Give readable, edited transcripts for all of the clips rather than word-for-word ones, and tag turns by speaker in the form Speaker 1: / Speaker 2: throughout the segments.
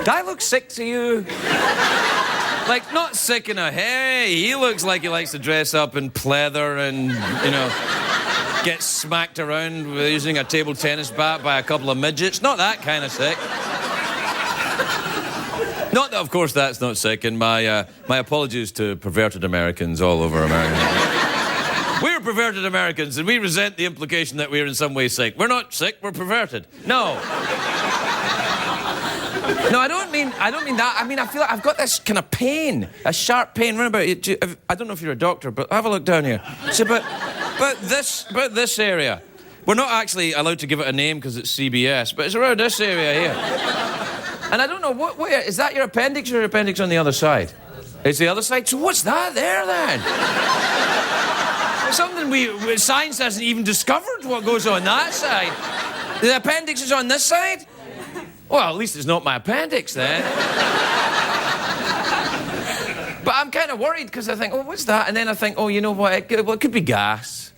Speaker 1: Do I look sick to you? Like, not sick in a hey, he looks like he likes to dress up in pleather and, you know, get smacked around using a table tennis bat by a couple of midgets. Not that kind of sick. Not that, of course, that's not sick, and my apologies to perverted Americans all over America. We're perverted Americans, and we resent the implication that we're in some way sick. We're not sick, we're perverted. No. No, I don't mean that. I mean, I feel like I've got this kind of pain, a sharp pain. Remember, I don't know if you're a doctor, but have a look down here. See, but this area, we're not actually allowed to give it a name because it's CBS, but it's around this area here. And I don't know, what is that your appendix or your appendix on the other side? It's the other side? So what's that there, then? Something science hasn't even discovered what goes on that side. The appendix is on this side? Well, at least it's not my appendix, then. But I'm kind of worried because I think, oh, what's that? And then I think, oh, you know what? It could be gas.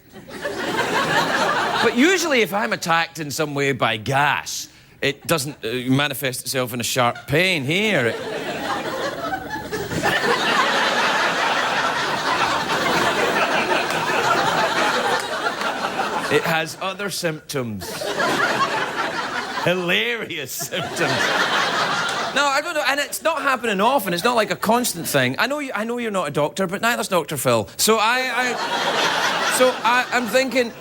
Speaker 1: But usually if I'm attacked in some way by gas, it doesn't manifest itself in a sharp pain here. It has other symptoms. Hilarious symptoms. No, I don't know, and it's not happening often. It's not like a constant thing. I know you're not a doctor, but neither's Dr. Phil. So I'm thinking,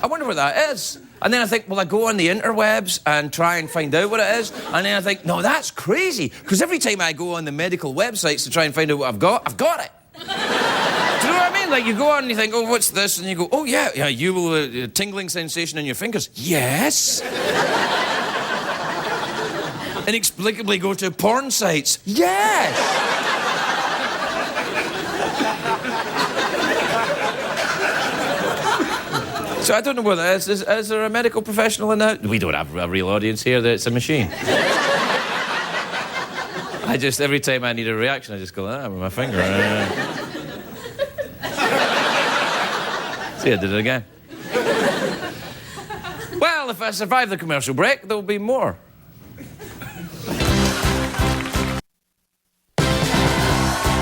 Speaker 1: I wonder what that is. And then I think, well, I go on the interwebs and try and find out what it is. And then I think, no, that's crazy. Because every time I go on the medical websites to try and find out what I've got it. Do you know what I mean? Like, you go on and you think, oh, what's this? And you go, oh, yeah, you will, a tingling sensation in your fingers. Yes. Inexplicably go to porn sites. Yes. So I don't know what that is. Is there a medical professional in that? We don't have a real audience here. It's a machine. Every time I need a reaction, I just go, with my finger. See, I did it again. Well, if I survive the commercial break, there'll be more.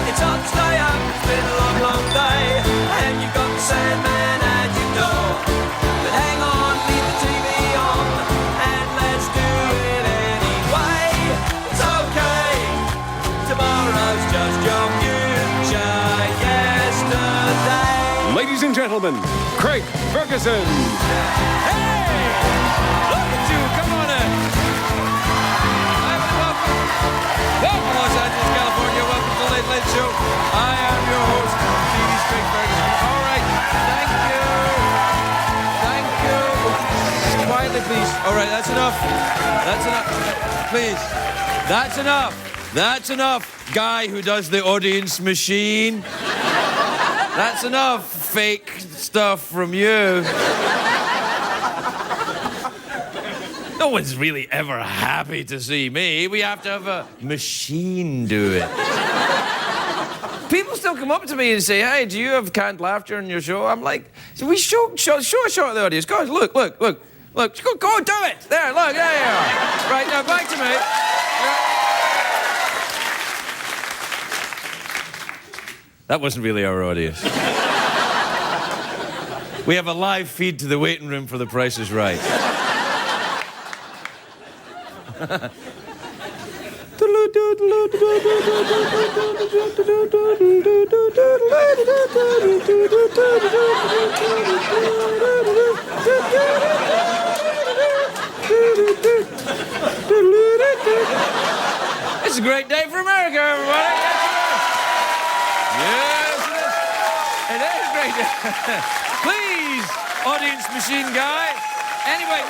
Speaker 2: It's hard to stay up, it's been a long, long day, and you've got the Sandman at your door. But hang on, leave the TV on, and let's do it anyway. It's okay, tomorrow's just your future yesterday.
Speaker 3: Ladies and gentlemen, Craig Ferguson.
Speaker 1: Hey! Look at you, come on in. Welcome, Los Angeles, California. Welcome to the Late Late Show. I am your host, TV's Craig Ferguson. All right, thank you. Thank you. Quietly, please. All right, that's enough. That's enough. Please. That's enough. That's enough, guy who does the audience machine. That's enough fake stuff from you. No one's really ever happy to see me. We have to have a machine do it. People still come up to me and say, hey, do you have canned laughter in your show? I'm like, we show a shot of the audience. Guys, look. Go do it. There, look, there you are. Right, now back to me. That wasn't really our audience. We have a live feed to the waiting room for The Price is Right. It's a great day for America, everybody. Yes, it is a great day. Please, audience machine guy. Anyway,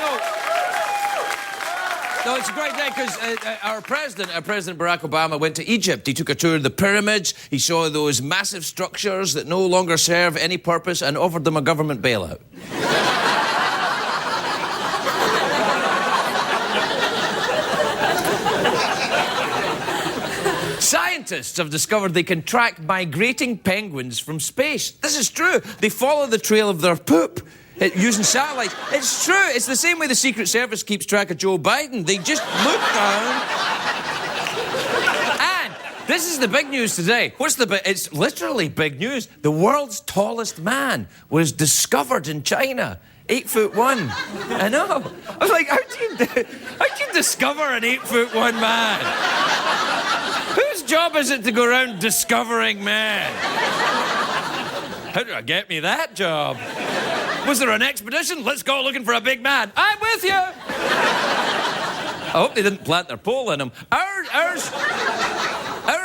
Speaker 1: no, it's a great day because our President Barack Obama went to Egypt. He took a tour of the pyramids. He saw those massive structures that no longer serve any purpose and offered them a government bailout. scientists have discovered they can track migrating penguins from space. This is true. They follow the trail of their poop using satellites. It's true. It's the same way the Secret Service keeps track of Joe Biden. They just look down. And this is the big news today. It's literally big news. The world's tallest man was discovered in China. 8'1". I know. I was like, how do you discover an 8'1" man? Whose job is it to go around discovering men? How do I get me that job? Was there an expedition? Let's go looking for a big man. I'm with you. I hope they didn't plant their pole in him. Our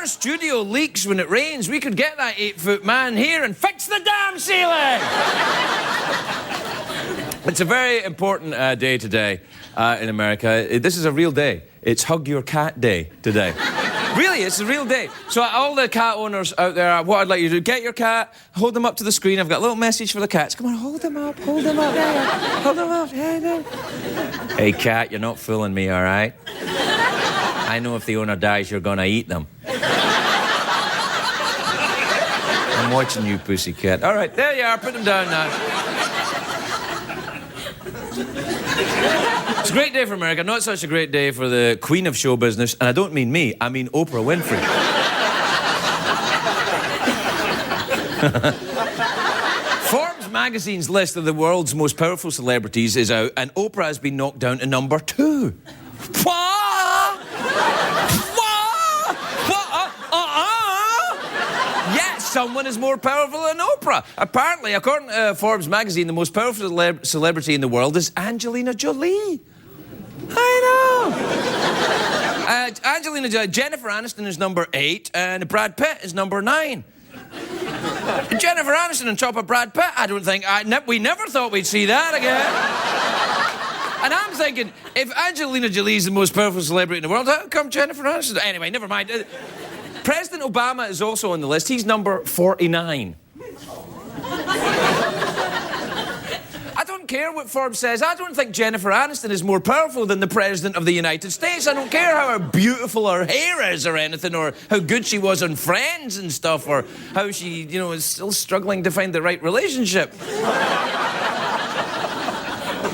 Speaker 1: studio leaks when it rains. We could get that 8-foot man here and fix the damn ceiling. It's a very important day today in America. This is a real day. It's Hug Your Cat Day today. Really, it's a real day. So all the cat owners out there, what I'd like you to do, get your cat, hold them up to the screen. I've got a little message for the cats. Come on, hold them up. Yeah, yeah. Hold them up. Yeah. Hey, cat, you're not fooling me, all right? I know if the owner dies, you're going to eat them. I'm watching you, pussycat. All right, there you are. Put them down now. It's a great day for America, not such a great day for the queen of show business, and I don't mean me, I mean Oprah Winfrey. Forbes magazine's list of the world's most powerful celebrities is out, and Oprah has been knocked down to number 2. What? Yet someone is more powerful than Oprah. Apparently, according to Forbes magazine, the most powerful celebrity in the world is Angelina Jolie. I know. Jennifer Aniston is number 8, and Brad Pitt is number 9. Jennifer Aniston on top of Brad Pitt. I don't think we never thought we'd see that again. And I'm thinking, if Angelina Jolie is the most powerful celebrity in the world, how come Jennifer Aniston? Anyway, never mind. President Obama is also on the list. He's number 49. I don't care what Forbes says. I don't think Jennifer Aniston is more powerful than the President of the United States. I don't care how beautiful her hair is or anything, or how good she was on Friends and stuff, or how she, is still struggling to find the right relationship.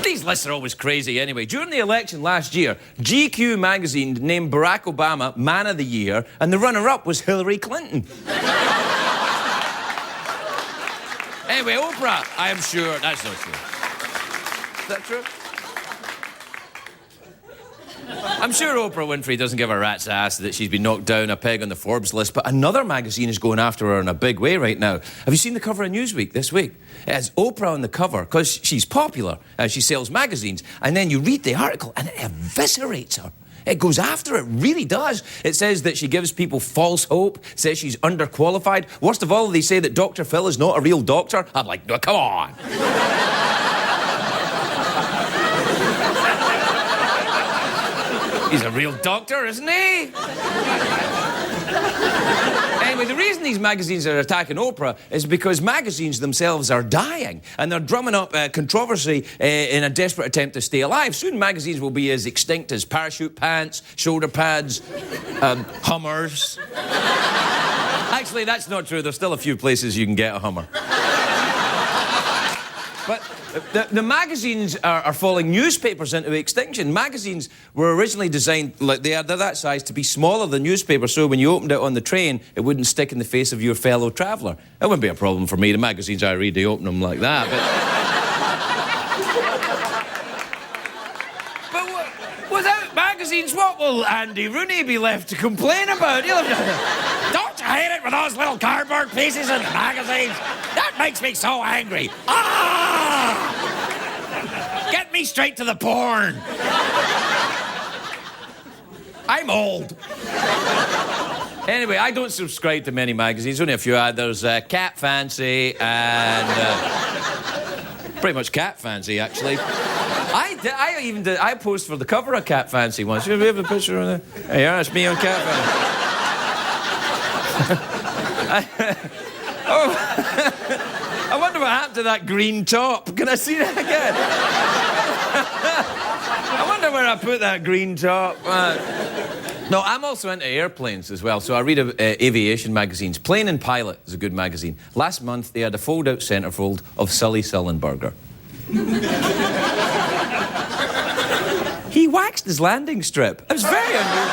Speaker 1: These lists are always crazy anyway. During the election last year, GQ magazine named Barack Obama Man of the Year, and the runner-up was Hillary Clinton. Anyway, Oprah, I am sure... That's not true. Is that true? I'm sure Oprah Winfrey doesn't give a rat's ass that she's been knocked down a peg on the Forbes list, but another magazine is going after her in a big way right now. Have you seen the cover of Newsweek this week? It has Oprah on the cover because she's popular and she sells magazines, and then you read the article and it eviscerates her. It goes after it, really does. It says that she gives people false hope, says she's underqualified. Worst of all, they say that Dr. Phil is not a real doctor. I'm like, no, come on. He's a real doctor, isn't he? Anyway, the reason these magazines are attacking Oprah is because magazines themselves are dying, and they're drumming up controversy in a desperate attempt to stay alive. Soon magazines will be as extinct as parachute pants, shoulder pads, Hummers. Actually, that's not true. There's still a few places you can get a Hummer. But the magazines are falling newspapers into extinction. Magazines were originally designed, like they're that size, to be smaller than newspapers, so when you opened it on the train, it wouldn't stick in the face of your fellow traveller. That wouldn't be a problem for me. The magazines I read, they open them like that. But without magazines, what will Andy Rooney be left to complain about? Don't you hate it with those little cardboard pieces in the magazines? That makes me so angry. Get me straight to the porn. I'm old. Anyway, I don't subscribe to many magazines, only a few. There's Cat Fancy and... pretty much Cat Fancy, actually. I posed for the cover of Cat Fancy once. You have a picture of that? Hey, yeah, it's me on Cat Fancy. I wonder what happened to that green top. Can I see that again? I wonder where I put that green top. No, I'm also into airplanes as well, so I read aviation magazines. Plane and Pilot is a good magazine. Last month, they had a fold-out centerfold of Sully Sullenberger. He waxed his landing strip. It was very unusual.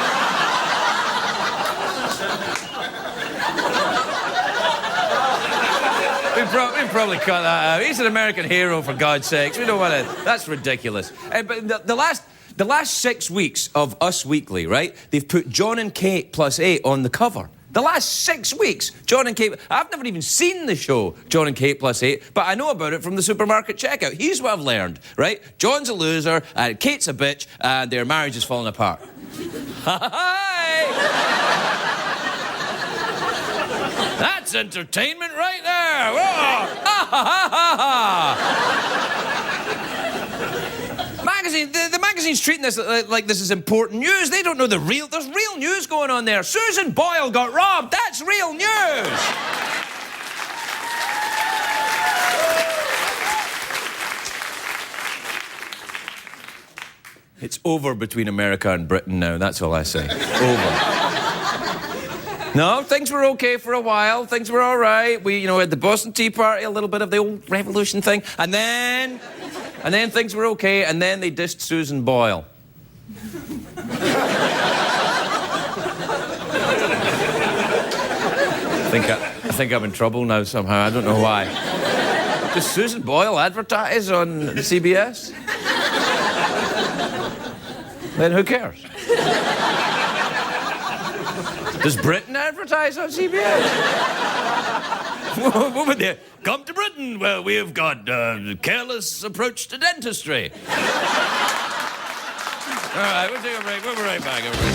Speaker 1: We'd probably cut that out. He's an American hero, for God's sakes. We don't want to... That's ridiculous. But the last 6 weeks of Us Weekly, right, they've put John and Kate plus 8 on the cover. The last 6 weeks, John and Kate... I've never even seen the show, John and Kate plus 8, but I know about it from the supermarket checkout. Here's what I've learned, right? John's a loser, and Kate's a bitch, and their marriage is falling apart. That's entertainment right there. The magazine's treating this like this is important news. They don't know there's real news going on there. Susan Boyle got robbed. That's real news. It's over between America and Britain now. That's all I say. Over. No, things were okay for a while. Things were all right. We, had the Boston Tea Party, a little bit of the old revolution thing. And then things were okay, and then they dissed Susan Boyle. I think I'm in trouble now somehow. I don't know why. Does Susan Boyle advertise on CBS? Then who cares? Does Britain advertise on CBS? What would they... Come to Britain, where we have got a careless approach to dentistry. All right, we'll take a break. We'll be right back, everybody.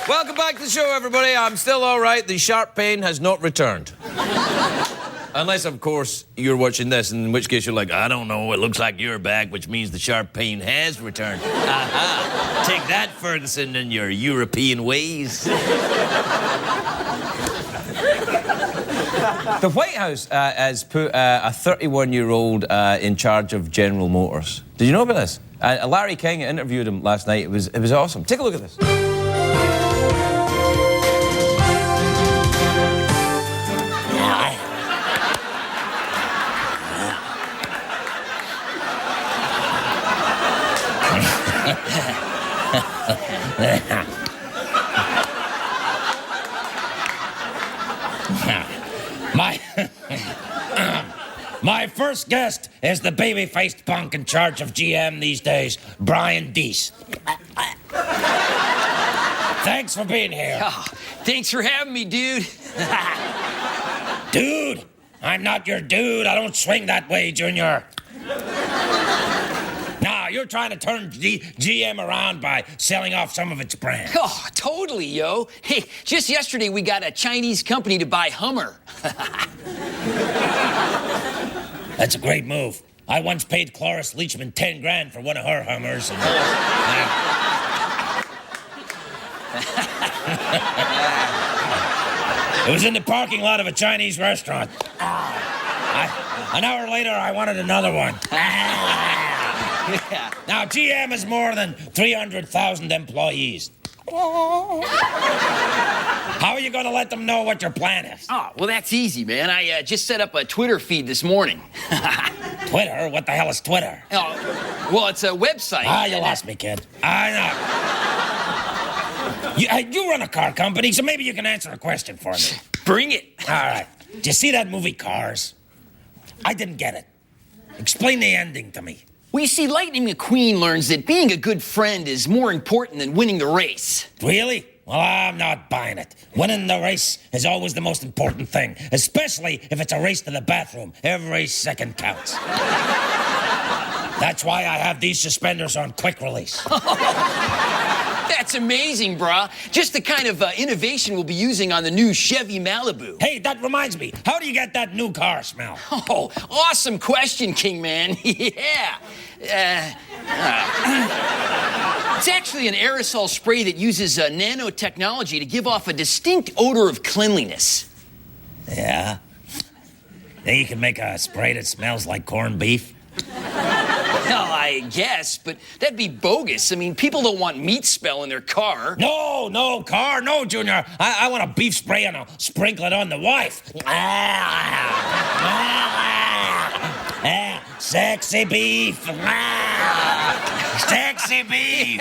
Speaker 1: Welcome back to the show, everybody. I'm still all right. The sharp pain has not returned. Unless, of course, you're watching this, in which case you're like, I don't know, it looks like you're back, which means the sharp pain has returned. Aha! Take that, Ferguson, and your European ways. The White House has put a 31-year-old in charge of General Motors. Did you know about this? Larry King interviewed him last night. It was awesome. Take a look at this.
Speaker 4: My first guest is the baby-faced punk in charge of GM these days, Brian Deese. Thanks for being here.
Speaker 5: Oh, thanks for having me, dude.
Speaker 4: Dude? I'm not your dude. I don't swing that way, Junior. Nah, you're trying to turn GM around by selling off some of its brands.
Speaker 5: Oh, totally, yo. Hey, just yesterday we got a Chinese company to buy Hummer.
Speaker 4: That's a great move. I once paid Cloris Leachman 10 grand for one of her Hummers. And, it was in the parking lot of a Chinese restaurant. An hour later, I wanted another one. Now, GM has more than 300,000 employees. How are you going to let them know what your plan is?
Speaker 5: Oh, well, that's easy, man. I just set up a Twitter feed this morning.
Speaker 4: Twitter? What the hell is Twitter?
Speaker 5: Oh, well, it's a website.
Speaker 4: You lost me, kid. I know. You run a car company, so maybe you can answer a question for me.
Speaker 5: Bring it.
Speaker 4: All right. Did you see that movie, Cars? I didn't get it. Explain the ending to me.
Speaker 5: Well, you see, Lightning McQueen learns that being a good friend is more important than winning the race.
Speaker 4: Really? Well, I'm not buying it. Winning the race is always the most important thing, especially if it's a race to the bathroom. Every second counts. That's why I have these suspenders on quick release.
Speaker 5: That's amazing, brah. Just the kind of innovation we'll be using on the new Chevy Malibu.
Speaker 4: Hey, that reminds me. How do you get that new car smell?
Speaker 5: Oh, awesome question, King Man. Yeah. It's actually an aerosol spray that uses nanotechnology to give off a distinct odor of cleanliness.
Speaker 4: Yeah? Then you can make a spray that smells like corned beef?
Speaker 5: Well, I guess, but that'd be bogus. I mean, people don't want meat smell in their car.
Speaker 4: No, Junior. I want a beef spray and I'll sprinkle it on the wife. Sexy beef. Sexy beef.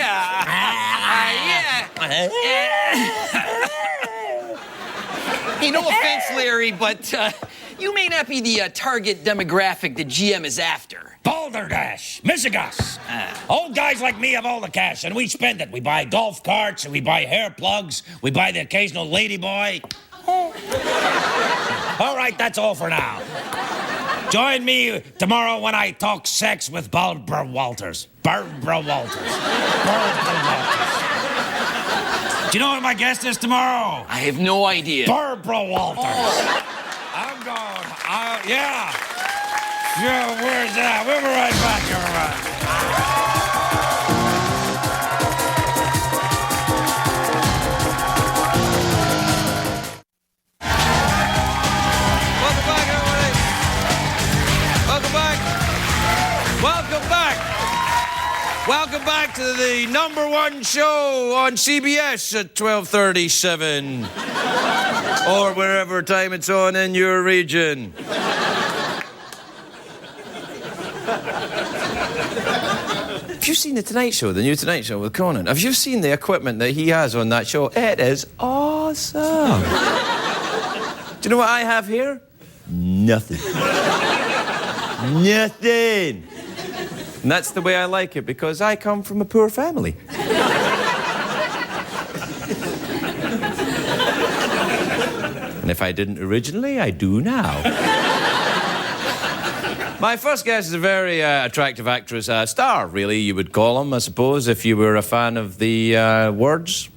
Speaker 5: Hey, no offense, Larry, but you may not be the target demographic that GM is after.
Speaker 4: Balderdash, Michigas. Old guys like me have all the cash, and we spend it. We buy golf carts, and we buy hair plugs, we buy the occasional ladyboy. All right, that's all for now. Join me tomorrow when I talk sex with Barbara Walters. Barbara Walters. Do you know what my guest is tomorrow?
Speaker 5: I have no idea.
Speaker 4: Barbara Walters. I'm going. Yeah. Yeah, where's that? We'll be right back, everybody.
Speaker 1: Welcome back, everybody. Welcome back. Welcome back. Welcome back to the #1 show on CBS at 12:37 or wherever time it's on in your region. Have you seen the Tonight Show, the new Tonight Show with Conan? Have you seen the equipment that he has on that show? It is awesome. Do you know what I have here? Nothing. Nothing. And that's the way I like it, because I come from a poor family. And if I didn't originally, I do now. My first guest is a very attractive actress, star, really, you would call him, I suppose, if you were a fan of the words.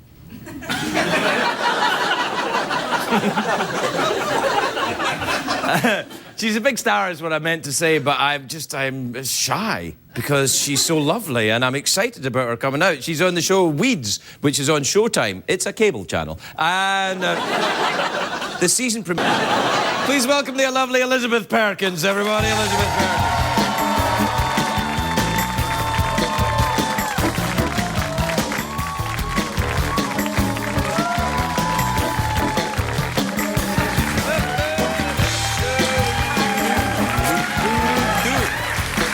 Speaker 1: She's a big star is what I meant to say, but I'm shy because she's so lovely and I'm excited about her coming out. She's on the show Weeds, which is on Showtime. It's a cable channel. And the season premiere... Please welcome the lovely Elizabeth Perkins, everybody. Elizabeth Perkins.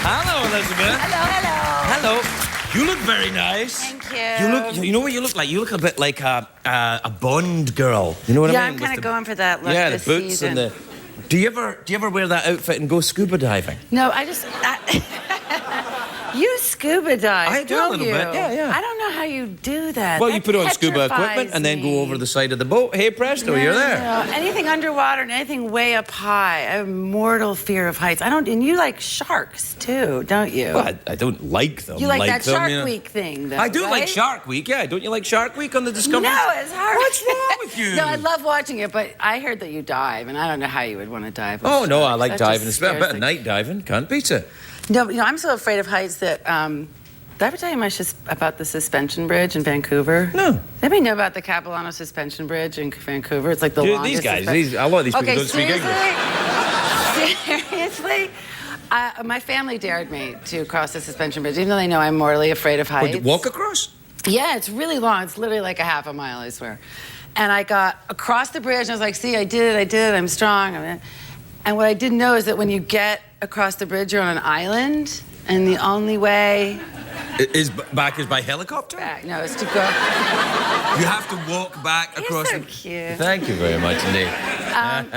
Speaker 1: Hello, Elizabeth.
Speaker 6: Hello.
Speaker 1: You look very nice.
Speaker 6: Thank you.
Speaker 1: You know what you look like? You look a bit like a Bond girl. You know what I mean?
Speaker 6: I'm kind of going for that look
Speaker 1: Yeah,
Speaker 6: this
Speaker 1: the boots
Speaker 6: season.
Speaker 1: and the... Do you ever wear that outfit and go scuba diving?
Speaker 6: No, you scuba dive,
Speaker 1: I do a
Speaker 6: don't
Speaker 1: little
Speaker 6: you?
Speaker 1: bit, yeah.
Speaker 6: I don't know how you do that.
Speaker 1: Well,
Speaker 6: That
Speaker 1: you put on scuba
Speaker 6: petrifies
Speaker 1: equipment and then
Speaker 6: me.
Speaker 1: go over the side of the boat. Hey, presto, you're there.
Speaker 6: No. Anything underwater and anything way up high. I have a mortal fear of heights. And you like sharks too, don't you?
Speaker 1: Well, I don't like them.
Speaker 6: You like that
Speaker 1: them,
Speaker 6: Shark
Speaker 1: you know.
Speaker 6: Week thing, though,
Speaker 1: I do
Speaker 6: right?
Speaker 1: like Shark Week, yeah. Don't you like Shark Week on the Discovery?
Speaker 6: No, it's hard.
Speaker 1: What's wrong with you?
Speaker 6: No, I love watching it, but I heard that you dive, and I don't know how you would want to dive. with
Speaker 1: Oh, no, I
Speaker 6: sharks.
Speaker 1: like
Speaker 6: That
Speaker 1: diving.
Speaker 6: just
Speaker 1: It's a bit
Speaker 6: scares
Speaker 1: of
Speaker 6: the-
Speaker 1: night diving. Can't beat it.
Speaker 6: No, I'm so afraid of heights that. Did I ever tell you about the suspension bridge in Vancouver?
Speaker 1: No.
Speaker 6: Does anybody know about the Capilano suspension bridge in Vancouver? It's like the
Speaker 1: Dude,
Speaker 6: longest.
Speaker 1: these guys, a lot of these people don't speak English.
Speaker 6: Seriously? My family dared me to cross the suspension bridge, even though they know I'm mortally afraid of heights.
Speaker 1: Would you walk across?
Speaker 6: Yeah, it's really long. It's literally like a half a mile, I swear. And I got across the bridge, and I was like, see, I did it, I'm strong. And what I didn't know is that when you get across the bridge, you're on an island, and the only way
Speaker 1: Is by helicopter?
Speaker 6: back, no, is to go.
Speaker 1: You have to walk back
Speaker 6: You're
Speaker 1: across
Speaker 6: so
Speaker 1: the...
Speaker 6: cute.
Speaker 1: Did you very much indeed.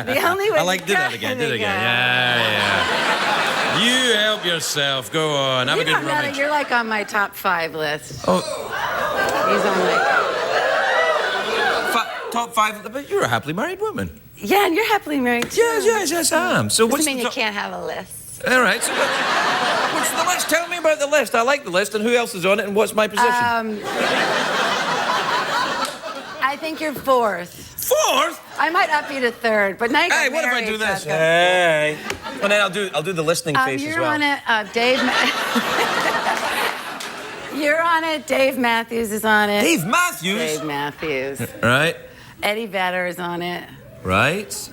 Speaker 6: The only way.
Speaker 1: I like, do that again, do it again. Yeah. You help yourself, go on, have a good rummage.
Speaker 6: You're like on my top 5 list.
Speaker 1: Oh,
Speaker 6: He's on my.
Speaker 1: top 5, but you're a happily married woman.
Speaker 6: Yeah, and you're happily married too.
Speaker 1: Yes, I am. So
Speaker 6: Doesn't mean you can't have a list.
Speaker 1: All right, so what's the list? Tell me about the list. I like the list, and who else is on it, and what's my position?
Speaker 6: I think you're fourth.
Speaker 7: Fourth?
Speaker 6: I might up you to third, but now you got
Speaker 7: Hey, what if I
Speaker 6: married,
Speaker 7: do
Speaker 6: so
Speaker 7: this?
Speaker 6: it's good.
Speaker 7: Hey. Well, then I'll do the listening face as
Speaker 6: You're
Speaker 7: well.
Speaker 6: on it, Dave. You're on it. Dave Matthews is on it.
Speaker 7: Dave Matthews?
Speaker 6: Dave Matthews.
Speaker 7: Right.
Speaker 6: Eddie Vedder is on it.
Speaker 7: Right.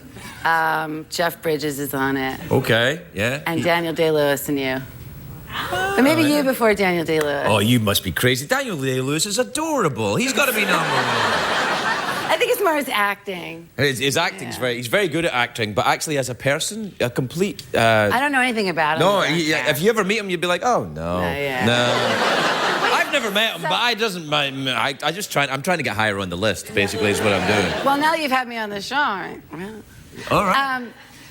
Speaker 6: Jeff Bridges is on it.
Speaker 7: Okay, yeah.
Speaker 6: And Daniel Day-Lewis and you. But maybe you before Daniel Day-Lewis.
Speaker 7: Oh, you must be crazy. Daniel Day-Lewis is adorable. He's got to be number one.
Speaker 6: I think it's more his acting.
Speaker 7: His acting's he's very good at acting, but actually as a person, a complete...
Speaker 6: I don't know anything about him.
Speaker 7: No, if you ever meet him, you'd be like, oh, no.
Speaker 6: yeah.
Speaker 7: No. I've never met him, but I doesn't mind. I'm trying to get higher on the list, basically, is what I'm doing.
Speaker 6: Well, now that you've had me on the show, right? Well,
Speaker 7: All right.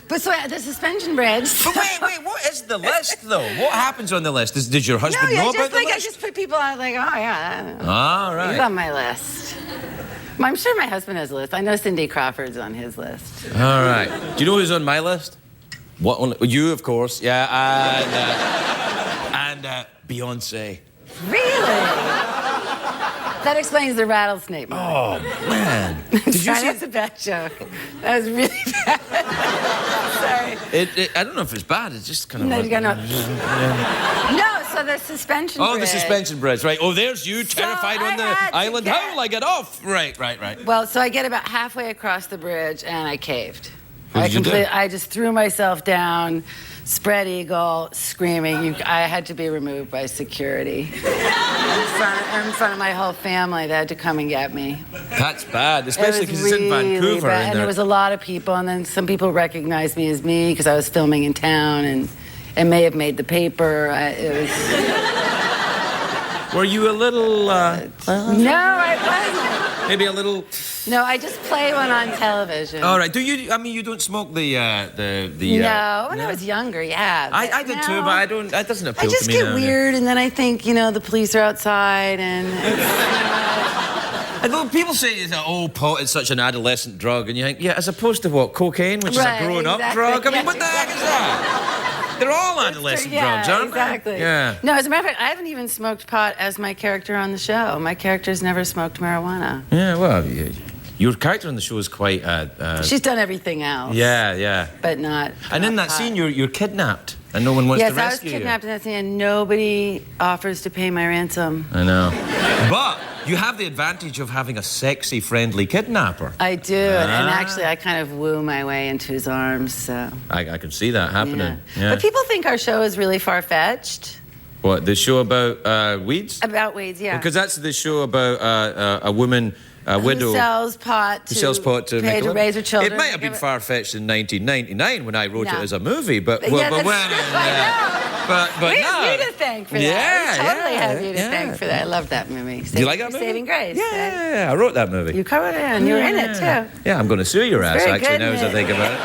Speaker 6: but so the suspension bridge.
Speaker 7: But wait, what is the list, though? What happens on the list? Did your husband know about the list?
Speaker 6: I just put people on like, oh, yeah.
Speaker 7: All right.
Speaker 6: He's on my list. I'm sure my husband has a list. I know Cindy Crawford's on his list.
Speaker 7: All right. Do you know who's on my list? What one? You, of course. Yeah, and Beyonce.
Speaker 6: Really? That explains the rattlesnake.
Speaker 7: Oh, man. Did you see?
Speaker 6: That's a bad joke. That was really bad. Sorry.
Speaker 7: I don't know if it's bad. It's just kind of...
Speaker 6: No, you got no. No, so the suspension bridge.
Speaker 7: Oh, the suspension bridge, right. Oh, there's you, terrified on the island. How will I get off? Right.
Speaker 6: Well, so I get about halfway across the bridge, and I caved.
Speaker 7: What did you do?
Speaker 6: I just threw myself down, spread eagle, screaming. I had to be removed by security. In front of my whole family. They had to come and get me.
Speaker 7: That's bad, especially because it's in Vancouver.
Speaker 6: Bad. And
Speaker 7: there
Speaker 6: there was a lot of people, and then some people recognized me as me because I was filming in town, and it may have made the paper.
Speaker 7: Were you a little...
Speaker 6: No, I wasn't.
Speaker 7: maybe a little...
Speaker 6: No, I just play one on television.
Speaker 7: All right. Do you? I mean, you don't smoke the.
Speaker 6: No, when I was younger, yeah.
Speaker 7: I did too, but I don't. That doesn't appeal
Speaker 6: I just
Speaker 7: to me
Speaker 6: get
Speaker 7: now.
Speaker 6: weird, and then I think, the police are outside, and
Speaker 7: Although people say pot is such an adolescent drug, and you think, yeah, as opposed to what, cocaine, which is a grown-up drug. I mean, what the heck is that? They're all adolescent drugs, aren't
Speaker 6: exactly.
Speaker 7: they? Yeah.
Speaker 6: No, as a matter of fact, I haven't even smoked pot as my character on the show. My character's never smoked marijuana.
Speaker 7: Yeah, well, your character on the show is quite...
Speaker 6: She's done everything else.
Speaker 7: Yeah.
Speaker 6: But not...
Speaker 7: And in that scene, you're kidnapped, and no one wants to rescue you.
Speaker 6: Yes, I was kidnapped in that scene, and nobody offers to pay my ransom.
Speaker 7: I know. But you have the advantage of having a sexy, friendly kidnapper.
Speaker 6: I do, and actually, I kind of woo my way into his arms, so...
Speaker 7: I can see that happening. Yeah.
Speaker 6: But people think our show is really far-fetched.
Speaker 7: What, the show about weeds?
Speaker 6: About weeds, yeah.
Speaker 7: Because that's the show about a woman... A widow
Speaker 6: who sells pot to
Speaker 7: make a living.
Speaker 6: raise her children.
Speaker 7: It might have been far-fetched in 1999 when I wrote it as a movie, but
Speaker 6: I know.
Speaker 7: But
Speaker 6: we
Speaker 7: no.
Speaker 6: have you to thank for that.
Speaker 7: Yeah,
Speaker 6: we totally
Speaker 7: yeah,
Speaker 6: have you to thank for that. I love that movie.
Speaker 7: Do you like that movie?
Speaker 6: Saving Grace.
Speaker 7: Yeah, I wrote that movie.
Speaker 6: You covered it, and you were in it too.
Speaker 7: Yeah, I'm going to sue your ass
Speaker 6: very
Speaker 7: actually
Speaker 6: good,
Speaker 7: now as I
Speaker 6: man.
Speaker 7: think about it.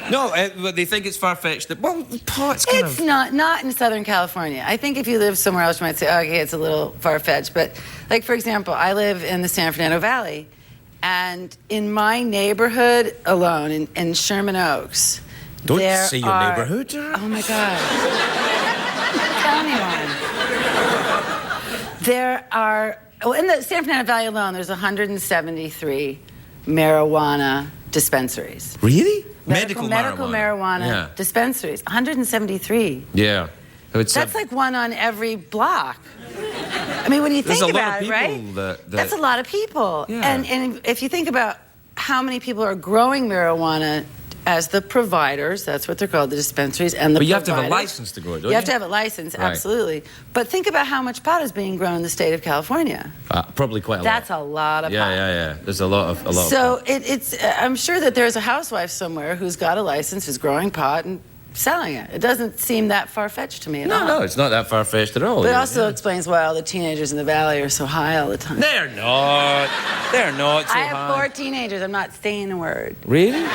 Speaker 7: No, but they think it's far-fetched. Well, pot's kind
Speaker 6: It's not in Southern California. I think if you live somewhere else, you might say, okay, it's a little far-fetched. But, like, for example, I live in the San Fernando Valley, and in my neighborhood alone, in Sherman Oaks,
Speaker 7: Don't say your neighborhood.
Speaker 6: Oh, my God. Tell me one. There are... Well, in the San Fernando Valley alone, there's 173 marijuana dispensaries.
Speaker 7: Really?
Speaker 6: Medical marijuana dispensaries. 173.
Speaker 7: Yeah.
Speaker 6: That's like one on every block. I mean, when you think about it, right? That's a lot of people.
Speaker 7: Yeah.
Speaker 6: And if you think about how many people are growing marijuana as the providers, that's what they're called, the dispensaries, and the
Speaker 7: But you
Speaker 6: providers.
Speaker 7: have to have a license to grow it, don't you?
Speaker 6: You have to have a license, absolutely. But think about how much pot is being grown in the state of California.
Speaker 7: Probably quite a lot.
Speaker 6: That's a lot of pot.
Speaker 7: Yeah. There's a lot of
Speaker 6: So I'm sure that there's a housewife somewhere who's got a license, who's growing pot and selling it. It doesn't seem that far-fetched to me at all.
Speaker 7: No, it's not that far-fetched at all.
Speaker 6: But it also explains why all the teenagers in the valley are so high all the time.
Speaker 7: They're not. They're not so
Speaker 6: I have
Speaker 7: high.
Speaker 6: 4 teenagers. I'm not saying a word.
Speaker 7: Really?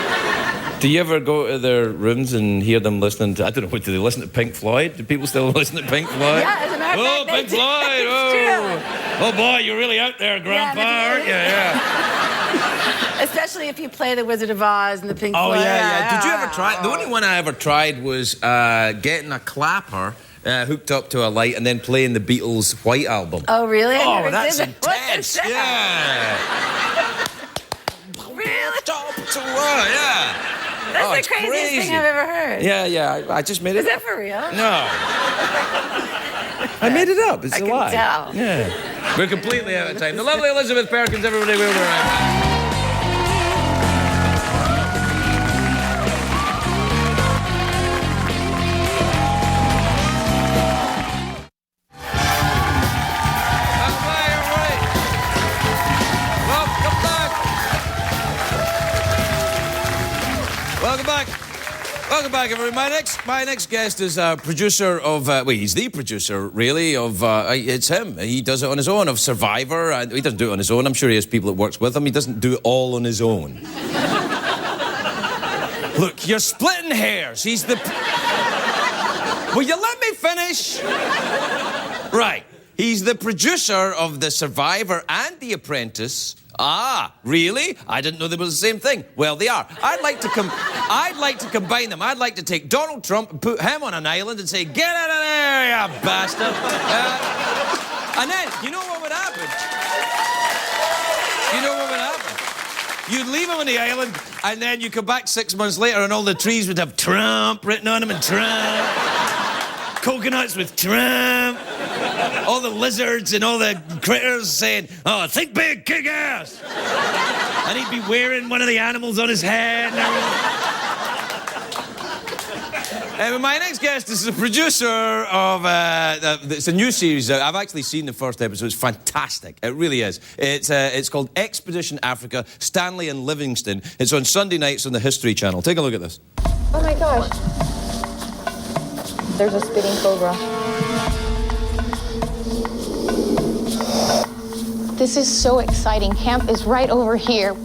Speaker 7: Do you ever go to their rooms and hear them listening to, I don't know, do they listen to Pink Floyd? Do people still listen to Pink Floyd?
Speaker 6: Yeah, as a matter of fact,
Speaker 7: Pink
Speaker 6: they do.
Speaker 7: Floyd!
Speaker 6: It's true.
Speaker 7: Oh boy, you're really out there, Grandpa, aren't you? Yeah.
Speaker 6: Especially if you play the Wizard of Oz and the Pink
Speaker 7: Oh,
Speaker 6: Floyd.
Speaker 7: yeah. Did you ever try? The only one I ever tried was getting a clapper hooked up to a light and then playing the Beatles' White Album.
Speaker 6: Oh, really? I never
Speaker 7: That's
Speaker 6: did that. What
Speaker 7: intense.
Speaker 6: is that? Really?
Speaker 7: Yeah.
Speaker 6: That's the
Speaker 7: it's
Speaker 6: craziest
Speaker 7: crazy.
Speaker 6: thing I've ever heard.
Speaker 7: Yeah. I just made it
Speaker 6: Is
Speaker 7: up.
Speaker 6: that for real?
Speaker 7: No. I made it up. It's
Speaker 6: I
Speaker 7: a
Speaker 6: can
Speaker 7: lie.
Speaker 6: tell.
Speaker 7: Yeah. We're completely out of time. The lovely Elizabeth Perkins, everybody. We'll be right back. Welcome back, everybody. My next guest is a producer of, he's the producer, really, of, it's him. He does it on his own, of Survivor. He doesn't do it on his own. I'm sure he has people that works with him. He doesn't do it all on his own. Look, you're splitting hairs. He's the... Will you let me finish? Right. He's the producer of The Survivor and The Apprentice. Ah, really? I didn't know they were the same thing. Well, they are. I'd like to combine them. I'd like to take Donald Trump and put him on an island and say, "Get out of there, you bastard!" And then, you know what would happen? You'd leave him on the island, and then you come back 6 months later, and all the trees would have Trump written on them, and Trump. Coconuts with Trump. All the lizards and all the critters saying, "Oh, think big, kick ass." And he'd be wearing one of the animals on his head. And my next guest is the producer of, it's a new series. I've actually seen the first episode. It's fantastic. It really is. It's called Expedition Africa, Stanley and Livingston. It's on Sunday nights on the History Channel. Take a look at this.
Speaker 8: Oh my gosh. There's a spitting cobra. This is so exciting. Camp is right over here.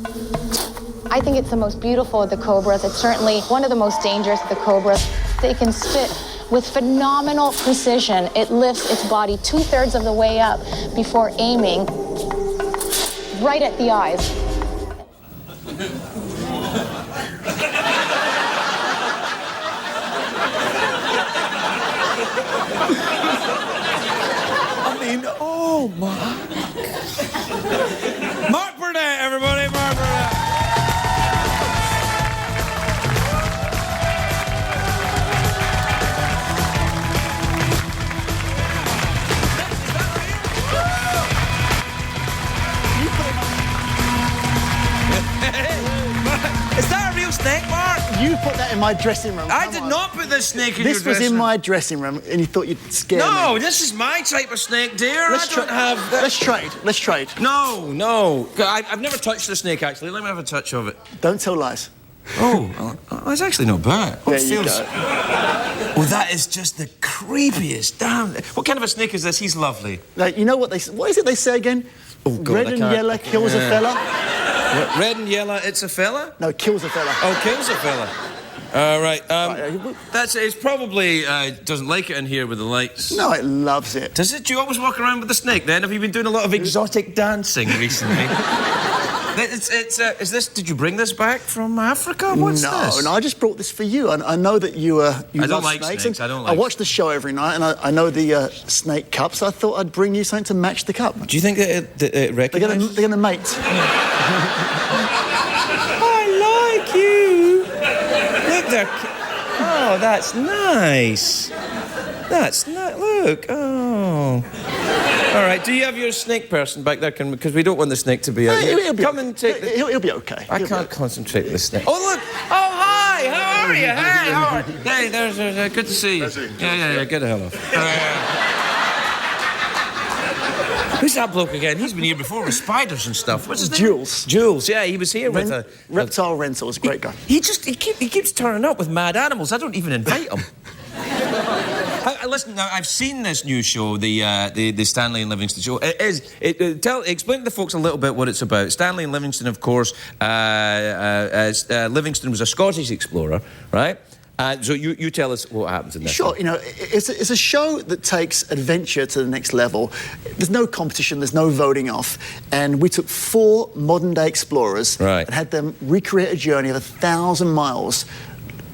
Speaker 8: I think it's the most beautiful of the cobras. It's certainly one of the most dangerous of the cobras. They can spit with phenomenal precision. It lifts its body 2/3 of the way up before aiming right at the eyes.
Speaker 7: I mean, oh my. Mark Burnett, everybody, Mark Burnett. Is that a real snake, Mark?
Speaker 9: You put that in my dressing room.
Speaker 7: I
Speaker 9: Come
Speaker 7: did
Speaker 9: on.
Speaker 7: not put this snake in
Speaker 9: This
Speaker 7: your
Speaker 9: was
Speaker 7: dressing
Speaker 9: in
Speaker 7: room.
Speaker 9: my dressing room, and you thought you'd scare me.
Speaker 7: No, this is my type of snake, dear.
Speaker 9: Let's
Speaker 7: I don't have...
Speaker 9: Let's trade. Let's trade.
Speaker 7: No. I've never touched the snake, actually. Let me have a touch of it.
Speaker 9: Don't tell lies.
Speaker 7: Oh, it's actually not bad.
Speaker 9: There you go.
Speaker 7: Oh, that is just the creepiest. Damn. What kind of a snake is this? He's lovely.
Speaker 9: Like, you know what what is it they say again?
Speaker 7: Oh, God,
Speaker 9: Red
Speaker 7: I
Speaker 9: and
Speaker 7: can't-
Speaker 9: yellow kills a fella.
Speaker 7: Red and yellow, it's a fella?
Speaker 9: No, kills a fella.
Speaker 7: Oh, kills a fella. All right.
Speaker 9: Right,
Speaker 7: It's probably doesn't like it in here with the lights.
Speaker 9: No, it loves it.
Speaker 7: Does it? Do you always walk around with the snake then? Have you been doing a lot of exotic dancing recently? Is this? Did you bring this back from Africa? What's this?
Speaker 9: No, I just brought this for you. I know that you
Speaker 7: I don't
Speaker 9: love
Speaker 7: like
Speaker 9: snakes.
Speaker 7: snakes,
Speaker 9: and
Speaker 7: I don't
Speaker 9: I
Speaker 7: like
Speaker 9: watch the show every night, and I know the snake cup, so I thought I'd bring you something to match the cup.
Speaker 7: Do you think that it
Speaker 9: They're
Speaker 7: recognises?
Speaker 9: gonna mate.
Speaker 7: I like you. Look there. Oh, that's nice. That's nice. Look. Oh. All right. Do you have your snake person back there? Because we don't want the snake to be out.
Speaker 9: He'll be,
Speaker 7: Come and take.
Speaker 9: He'll be okay.
Speaker 7: I can't concentrate with the snake. Oh look! Oh hi! How are you? Hey, how are you? Hey, there's good to see you. Yeah. Get the hell off. Who's that bloke again? He's been here before with spiders and stuff. What's his name?
Speaker 9: Jules.
Speaker 7: Jules. Yeah, he was here with a
Speaker 9: Reptile Rentals, great guy.
Speaker 7: He keeps turning up with mad animals. I don't even invite him. Listen, now I've seen this new show, the Stanley and Livingston show. Explain to the folks a little bit what it's about. Stanley and Livingston, of course. Livingston was a Scottish explorer, right? So you tell us what happens in this.
Speaker 9: Sure, you know, it's a show that takes adventure to the next level. There's no competition, there's no voting off, and we took 4 modern-day explorers
Speaker 7: Right.
Speaker 9: and had them recreate a journey of 1,000 miles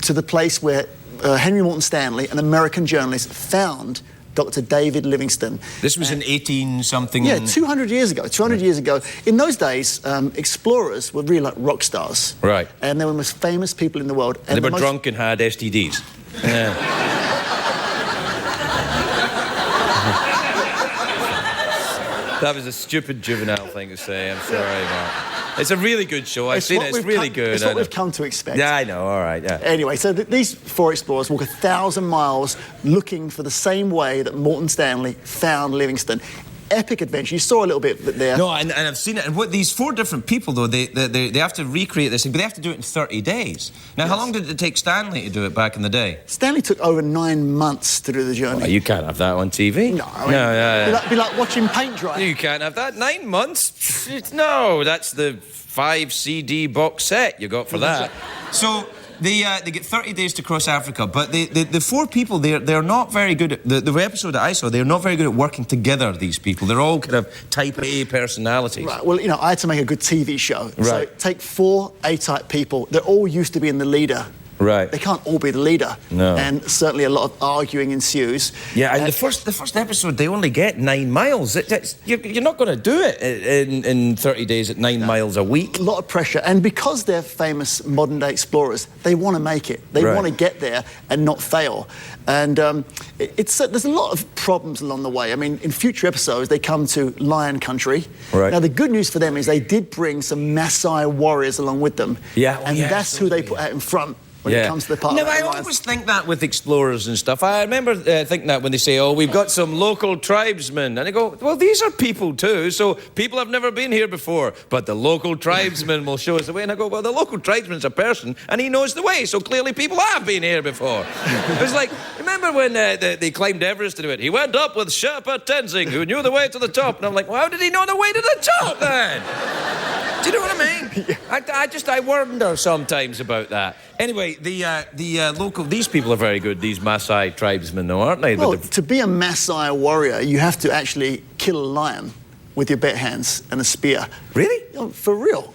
Speaker 9: to the place where Henry Morton Stanley, an American journalist, found Dr. David Livingstone.
Speaker 7: This was in 18-something...
Speaker 9: Yeah, 200 years ago. 200 years ago. In those days, explorers were really like rock stars.
Speaker 7: Right.
Speaker 9: And they were the most famous people in the world.
Speaker 7: And they were drunk and had STDs. Yeah. That was a stupid juvenile thing to say. I'm sorry, Mark. It's a really good show. I've seen it. It's really good.
Speaker 9: It's what we've come to expect.
Speaker 7: Yeah, I know. All right, yeah.
Speaker 9: Anyway, so these 4 explorers walk 1,000 miles looking for the same way that Morton Stanley found Livingstone. Epic adventure. You saw a little bit there.
Speaker 7: No, and I've seen it. And what these 4 different people, though, they have to recreate this thing, but they have to do it in 30 days. Now, How long did it take Stanley to do it back in the day?
Speaker 9: Stanley took over 9 months to do the journey.
Speaker 7: Well, you can't have that on TV.
Speaker 9: No, I mean, it'd be like watching paint dry.
Speaker 7: You can't have that. 9 months? No, that's the 5 CD box set you got for that. So they get 30 days to cross Africa, but the 4 people, they're not very good at... The episode that I saw, they're not very good at working together, these people. They're all kind of type A personalities.
Speaker 9: Right, well, you know, I had to make a good TV show.
Speaker 7: Right.
Speaker 9: So take 4 A-type people. They're all used to being the leader.
Speaker 7: Right.
Speaker 9: They can't all be the leader.
Speaker 7: No.
Speaker 9: And certainly a lot of arguing ensues.
Speaker 7: Yeah, and the first episode, they only get 9 miles. You're not going to do it in 30 days at 9 miles a week.
Speaker 9: A lot of pressure. And because they're famous modern-day explorers, they want to make it. They want to get there and not fail. And there's a lot of problems along the way. I mean, in future episodes, they come to lion country.
Speaker 7: Right.
Speaker 9: Now, the good news for them is they did bring some Maasai warriors along with them.
Speaker 7: Yeah.
Speaker 9: And that's who they put out in front when it comes to the part
Speaker 7: No,
Speaker 9: of the
Speaker 7: I
Speaker 9: lions.
Speaker 7: always think that with explorers and stuff. I remember thinking that when they say, oh, we've got some local tribesmen. And I go, well, these are people too. So people have never been here before. But the local tribesman will show us the way. And I go, well, the local tribesman's a person and he knows the way. So clearly people have been here before. It was like, remember when they climbed Everest to do it? He went up with Sherpa Tenzing, who knew the way to the top. And I'm like, well, how did he know the way to the top then? Do you know what I mean? I wonder sometimes about that. Anyway, these people are very good, these Maasai tribesmen, though, aren't they?
Speaker 9: Well, to be a Maasai warrior, you have to actually kill a lion with your bare hands and a spear.
Speaker 7: Really?
Speaker 9: Oh, for real.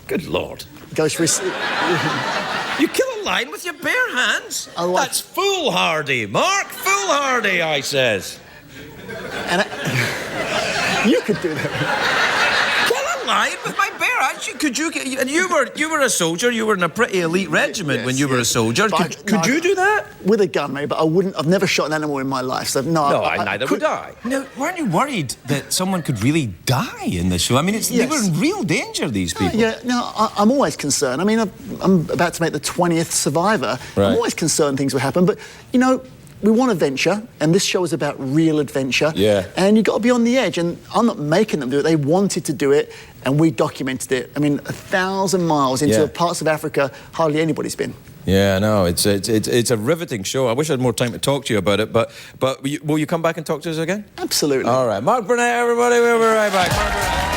Speaker 7: Good Lord.
Speaker 9: Goes for
Speaker 7: You kill a lion with your bare hands? That's foolhardy, Mark. Foolhardy, I says.
Speaker 9: And you could do that.
Speaker 7: Lion with my bare hands? Could you? And you were a soldier. You were in a pretty elite regiment when you were a soldier. Could you do that
Speaker 9: with a gun, maybe? But I wouldn't. I've never shot an animal in my life, so no.
Speaker 7: Neither would I. Now, weren't you worried that someone could really die in the show? I mean, they were in real danger. These people.
Speaker 9: Yeah. No, I'm always concerned. I mean, I'm about to make the 20th Survivor.
Speaker 7: Right.
Speaker 9: I'm always concerned things will happen, but you know. We want adventure, and this show is about real adventure.
Speaker 7: Yeah.
Speaker 9: And you've got to be on the edge, and I'm not making them do it. They wanted to do it, and we documented it. I mean, 1,000 miles into parts of Africa hardly anybody's been.
Speaker 7: Yeah, no, it's a riveting show. I wish I had more time to talk to you about it, but will you come back and talk to us again?
Speaker 9: Absolutely.
Speaker 7: All right. Mark Burnett, everybody, we'll be right back. Mark Burnett.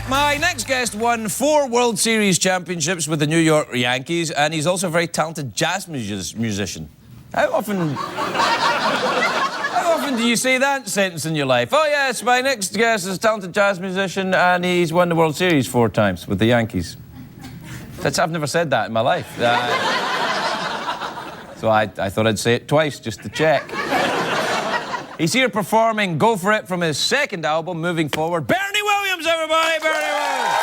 Speaker 7: My next guest won 4 World Series championships with the New York Yankees, and he's also a very talented jazz musician. How often do you say that sentence in your life? Oh, yes, my next guest is a talented jazz musician, and he's won the World Series 4 times with the Yankees. I've never said that in my life. So I thought I'd say it twice just to check. He's here performing Go For It from his second album, Moving Forward. Bernie Williams, everybody! Bernie Williams!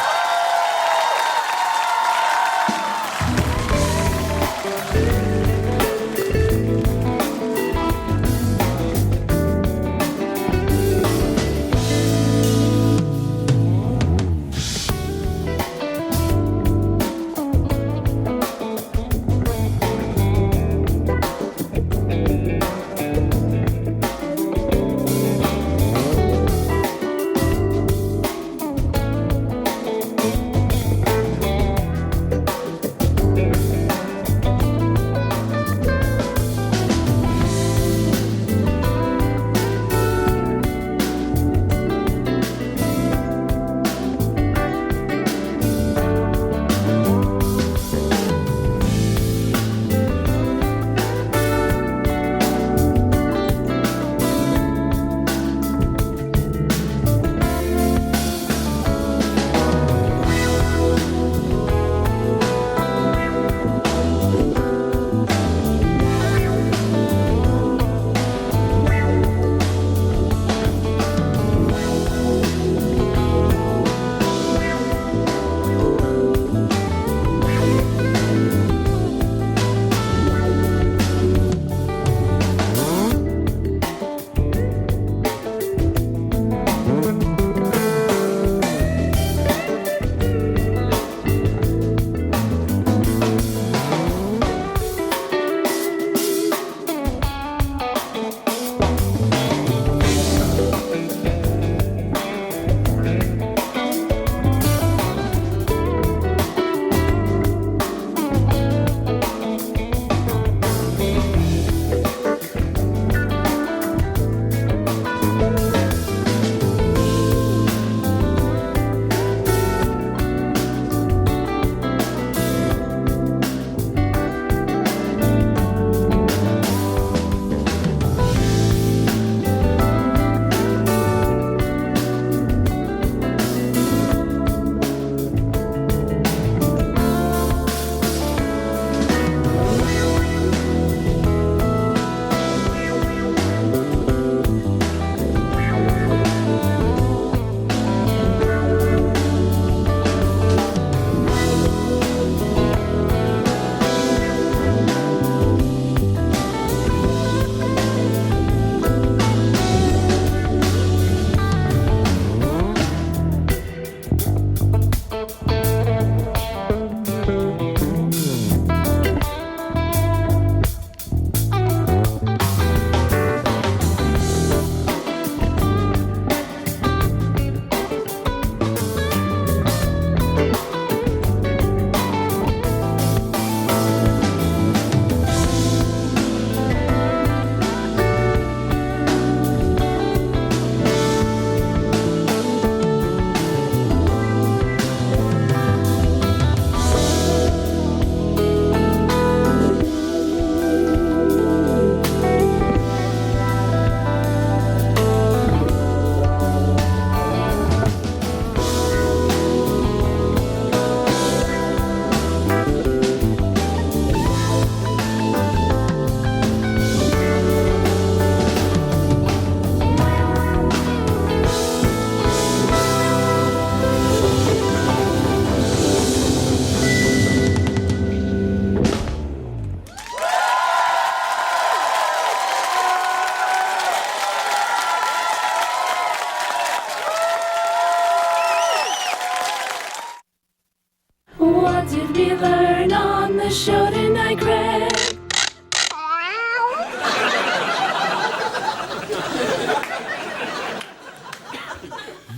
Speaker 2: by Craig.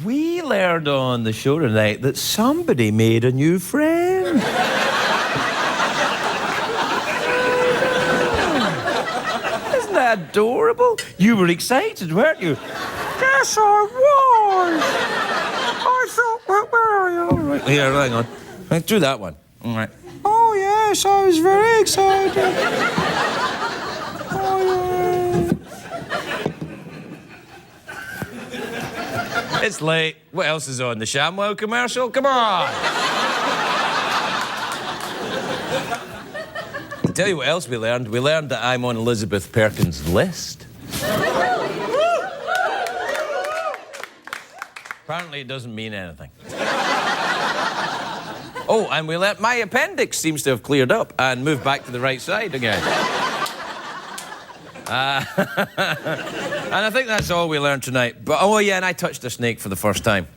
Speaker 7: We learned on the show tonight that somebody made a new friend. Isn't that adorable? You were excited, weren't you? Yes, I was. I thought, where are you? All right, here, hang on. Right, do that one. All right. Oh, yes, I was very excited. Oh, yeah. It's late. What else is on? The ShamWow commercial? Come on! I'll tell you what else we learned. We learned that I'm on Elizabeth Perkins' list. Apparently it doesn't mean anything. Oh, and we learned my appendix seems to have cleared up and moved back to the right side again. And I think that's all we learned tonight. But, oh, yeah, and I touched a snake for the first time.